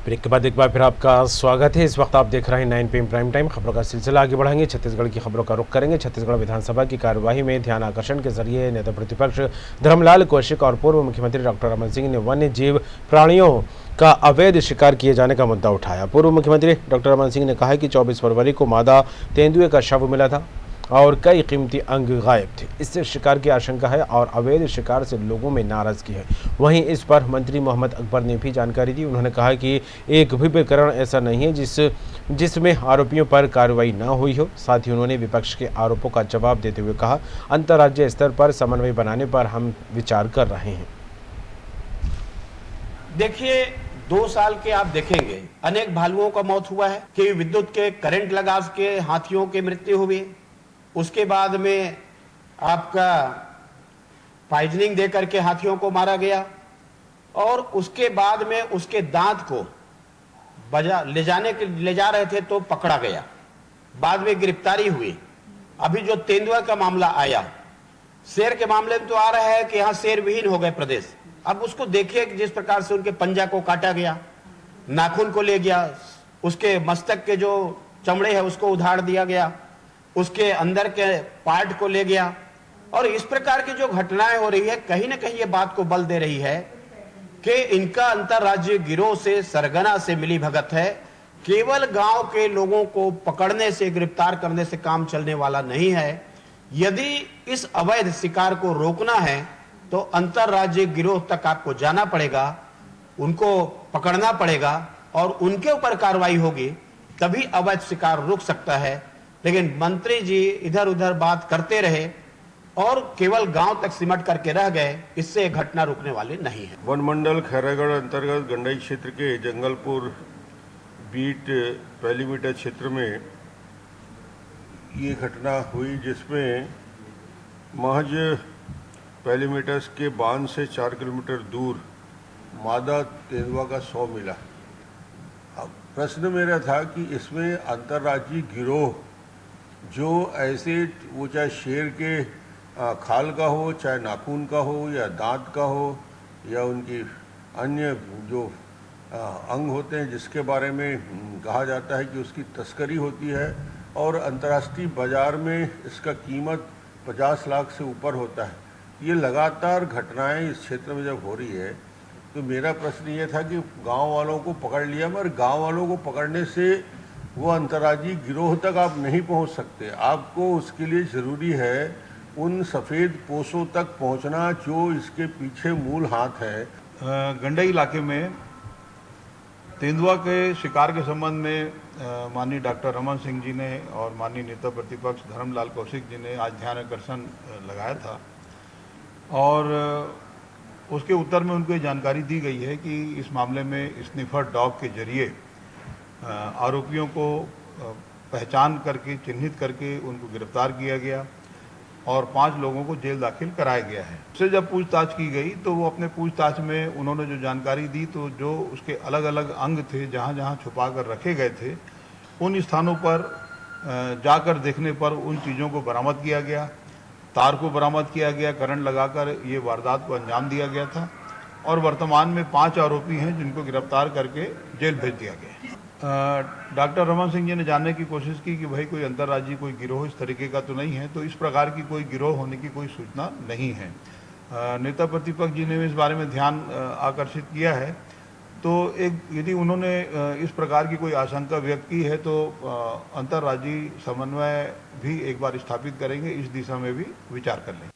Break के बाद एक बार फिर आपका स्वागत है। इस वक्त आप देख रहे हैं 9 PM प्राइम टाइम। खबरों का सिलसिला आगे बढ़ाएंगे। छत्तीसगढ़ की खबरों का रुख करेंगे। छत्तीसगढ़ विधानसभा की कार्यवाही में ध्यान आकर्षण के जरिए नेता प्रतिपक्ष धर्मलाल कौशिक और पूर्व मुख्यमंत्री डॉक्टर रमन सिंह ने वन्य जीव प्राणियों का अवैध शिकार किए जाने का मुद्दा उठाया। पूर्व मुख्यमंत्री डॉक्टर रमन सिंह ने कहा कि 24 फरवरी को मादा तेंदुए का शव मिला था और कई कीमती अंग गायब थे। इससे शिकार की आशंका है और अवैध शिकार से लोगों में नाराजगी है। वहीं इस पर मंत्री मोहम्मद अकबर ने भी जानकारी दी। उन्होंने कहा कि एक भी प्रकरण ऐसा नहीं है जिसमें आरोपियों पर कार्रवाई न हुई हो। साथ ही उन्होंने विपक्ष के आरोपों का जवाब देते हुए कहा, अंतर्राज्यीय स्तर पर समन्वय बनाने पर हम विचार कर रहे हैं। देखिए, 2 साल के आप देखेंगे अनेक भालुओं का मौत हुआ है कि विद्युत के करंट लगा के हाथियों की मृत्यु हुई। उसके बाद में आपका पॉइजनिंग देकर के हाथियों को मारा गया और उसके बाद में उसके दांत को ले जा रहे थे तो पकड़ा गया, बाद में गिरफ्तारी हुई। अभी जो तेंदुआ का मामला आया, शेर के मामले में तो आ रहा है कि यहां शेर विहीन हो गए प्रदेश। अब उसको देखिए कि जिस प्रकार से उनके पंजा को काटा गया, नाखून को ले गया, उसके मस्तक के जो चमड़े है उसको उधाड़ दिया गया, उसके अंदर के पार्ट को ले गया। और इस प्रकार की जो घटनाएं हो रही है, कहीं ना कहीं ये बात को बल दे रही है कि इनका अंतर्राज्यीय गिरोह से सरगना से मिली भगत है। केवल गांव के लोगों को पकड़ने से, गिरफ्तार करने से काम चलने वाला नहीं है। यदि इस अवैध शिकार को रोकना है तो अंतर्राज्यीय गिरोह तक आपको जाना पड़ेगा, उनको पकड़ना पड़ेगा और उनके ऊपर कार्रवाई होगी, तभी अवैध शिकार रुक सकता है। लेकिन मंत्री जी इधर उधर बात करते रहे और केवल गांव तक सिमट करके रह गए, इससे घटना रुकने वाली नहीं है। वन मंडल खैरागढ़ अंतर्गत गंडई क्षेत्र के जंगलपुर बीट पैलीमीटर क्षेत्र में ये घटना हुई, जिसमें महज पैलीमीटर्स के बांध से 4 किलोमीटर दूर मादा तेंदुआ का शव मिला। अब प्रश्न मेरा था कि इसमें अंतर्राज्यीय गिरोह जो ऐसे, वो चाहे शेर के खाल का हो, चाहे नाखून का हो, या दांत का हो, या उनकी अन्य जो अंग होते हैं जिसके बारे में कहा जाता है कि उसकी तस्करी होती है और अंतर्राष्ट्रीय बाजार में इसका कीमत 50 लाख से ऊपर होता है। ये लगातार घटनाएं इस क्षेत्र में जब हो रही है तो मेरा प्रश्न ये था कि गांव वालों को पकड़ लिया, मगर गांव वालों को पकड़ने से वो अंतर्राज्यीय गिरोह तक आप नहीं पहुंच सकते। आपको उसके लिए ज़रूरी है उन सफ़ेद पोसों तक पहुंचना जो इसके पीछे मूल हाथ है। गंडई इलाके में तेंदुआ के शिकार के संबंध में माननीय डॉक्टर रमन सिंह जी ने और माननीय नेता प्रतिपक्ष धर्मलाल कौशिक जी ने आज ध्यान आकर्षण लगाया था और उसके उत्तर में उनको ये जानकारी दी गई है कि इस मामले में स्निफर डॉग के जरिए आरोपियों को पहचान करके, चिन्हित करके उनको गिरफ्तार किया गया और 5 लोगों को जेल दाखिल कराया गया है। उससे जब पूछताछ की गई तो वो अपने पूछताछ में उन्होंने जो जानकारी दी, तो जो उसके अलग अलग अंग थे जहाँ जहाँ छुपा कर रखे गए थे, उन स्थानों पर जाकर देखने पर उन चीज़ों को बरामद किया गया। तार को बरामद किया गया, करंट लगाकर ये वारदात को अंजाम दिया गया था और वर्तमान में 5 आरोपी हैं जिनको गिरफ्तार करके जेल भेज दिया गया। डॉक्टर रमन सिंह जी ने जानने की कोशिश की कि भाई कोई अंतर्राज्यीय कोई गिरोह इस तरीके का तो नहीं है, तो इस प्रकार की कोई गिरोह होने की कोई सूचना नहीं है। नेता प्रतिपक्ष जी ने इस बारे में ध्यान आकर्षित किया है, तो यदि उन्होंने इस प्रकार की कोई आशंका व्यक्त की है तो अंतर्राज्यीय समन्वय भी एक बार स्थापित करेंगे, इस दिशा में भी विचार कर लेंगे।